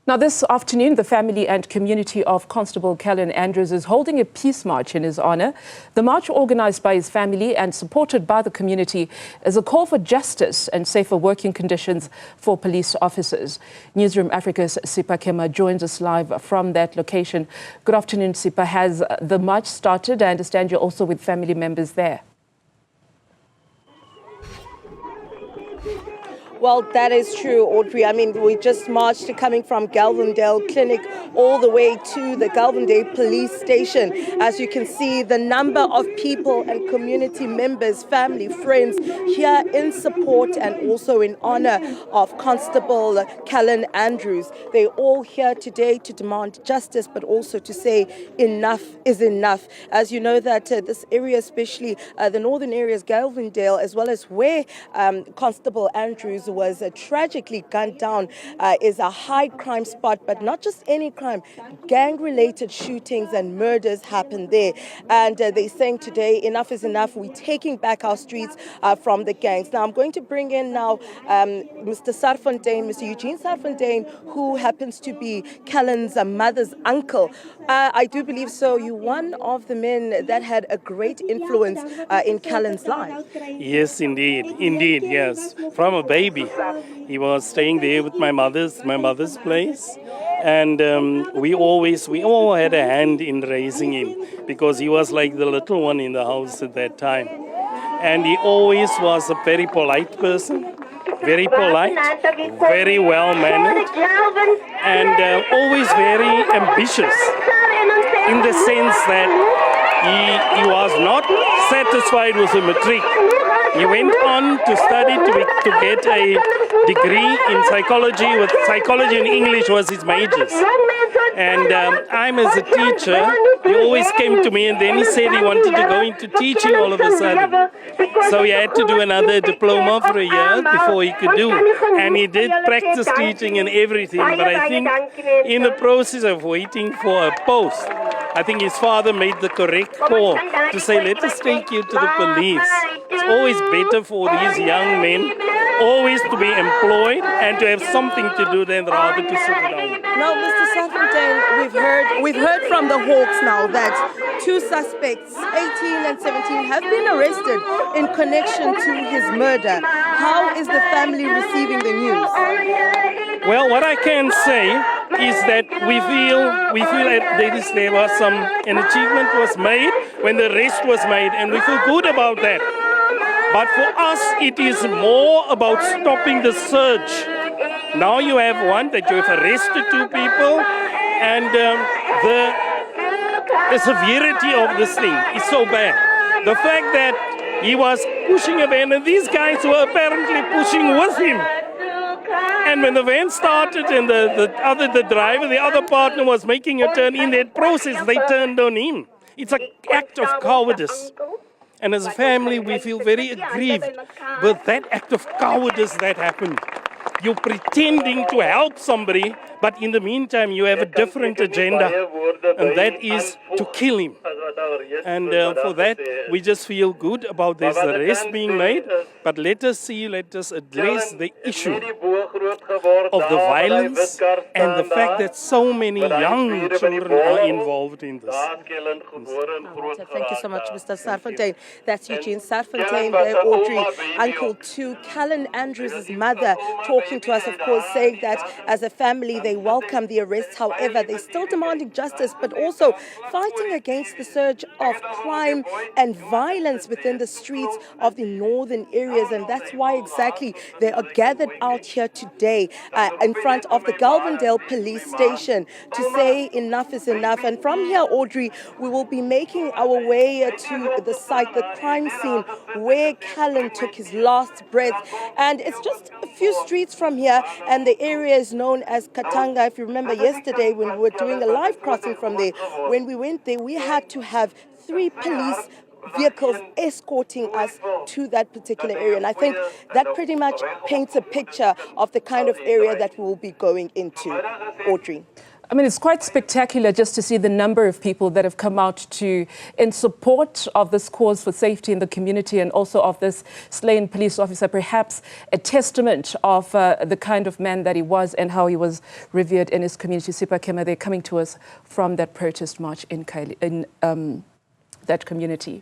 Now, this afternoon, the family and community of Constable Callan Andrews is holding a peace march in his honour. The march, organised by his family and supported by the community, is a call for justice and safer working conditions for police officers. Newzroom Afrika's Sipha Kema joins us live from that location. Good afternoon, Sipha. Has the march started? I understand you're also with family members there. Well, that is true, Audrey. I mean, we just marched coming from Gelvandale Clinic all the way to the Gelvandale police station. As you can see, the number of people and community members, family, friends here in support and also in honor of Constable Callan Andrews. They're all here today to demand justice, but also to say enough is enough. As you know that this area, especially the northern areas, Gelvandale, as well as where Constable Andrews was tragically gunned down, is a high crime spot, but not just any crime. Gang-related shootings and murders happen there. And they're saying today, enough is enough. We're taking back our streets from the gangs. Now, I'm going to bring in now Mr. Sarfontaine, Mr. Eugene Sarfontaine, who happens to be Callan's mother's uncle. I do believe so. You're one of the men that had a great influence in Callan's life. Yes, indeed. Indeed, yes. From a baby. He was staying there with my mother's place, and we all had a hand in raising him, because he was like the little one in the house at that time. And he always was a very polite person, very polite, very well-mannered, and always very ambitious, in the sense that he was not satisfied with a matric. He went on to study to get a degree in psychology, with psychology and English was his majors. And I'm as a teacher, he always came to me, and then he said he wanted to go into teaching all of a sudden. So he had to do another diploma for a year before he could do. And he did practice teaching and everything, but I think in the process of waiting for a post, I think his father made the correct call to say, let us take you to the police. It's always better for these young men always to be employed and to have something to do than rather to sit down. Now, Mr. Sarfontaine, we've heard from the Hawks now that two suspects, 18 and 17, have been arrested in connection to his murder. How is the family receiving the news? Well, what I can say is that we feel that there was an achievement was made when the arrest was made, and we feel good about that. But for us, it is more about stopping the surge. Now you have one that you have arrested two people, and the severity of this thing is so bad. The fact that he was pushing a van, and these guys were apparently pushing with him. And when the van started and the driver, the other partner was making a turn, in that process they turned on him. It's an act of cowardice. And as a family, we feel very aggrieved with that act of cowardice that happened. You're pretending to help somebody, but in the meantime, you have a different agenda, and that is to kill him. And for that, we just feel good about this arrest being made, but let us address the issue of the violence and the fact that so many young children are involved in this. Thank you so much, Mr. Sarfontaine. That's Eugene Sarfontaine there, Audrey, uncle to Callan Andrews' mother, talking to us, of course, saying that as a family they welcome the arrests. However, they're still demanding justice, but also fighting against the surge of crime and violence within the streets of the northern areas. And that's why exactly they are gathered out here today in front of the Gelvandale police station to say enough is enough. And from here, Audrey, we will be making our way to the site, the crime scene where Callan took his last breath. And it's just a few streets from here, and the area is known as Katanga. If you remember yesterday when we were doing a live crossing from there, when we went there, we had to have 3 police vehicles escorting us to that particular area. And I think that pretty much paints a picture of the kind of area that we will be going into, Audrey. I mean, it's quite spectacular just to see the number of people that have come out in support of this cause for safety in the community and also of this slain police officer, perhaps a testament of the kind of man that he was and how he was revered in his community. Sipha, Kema, they're coming to us from that protest march in that community.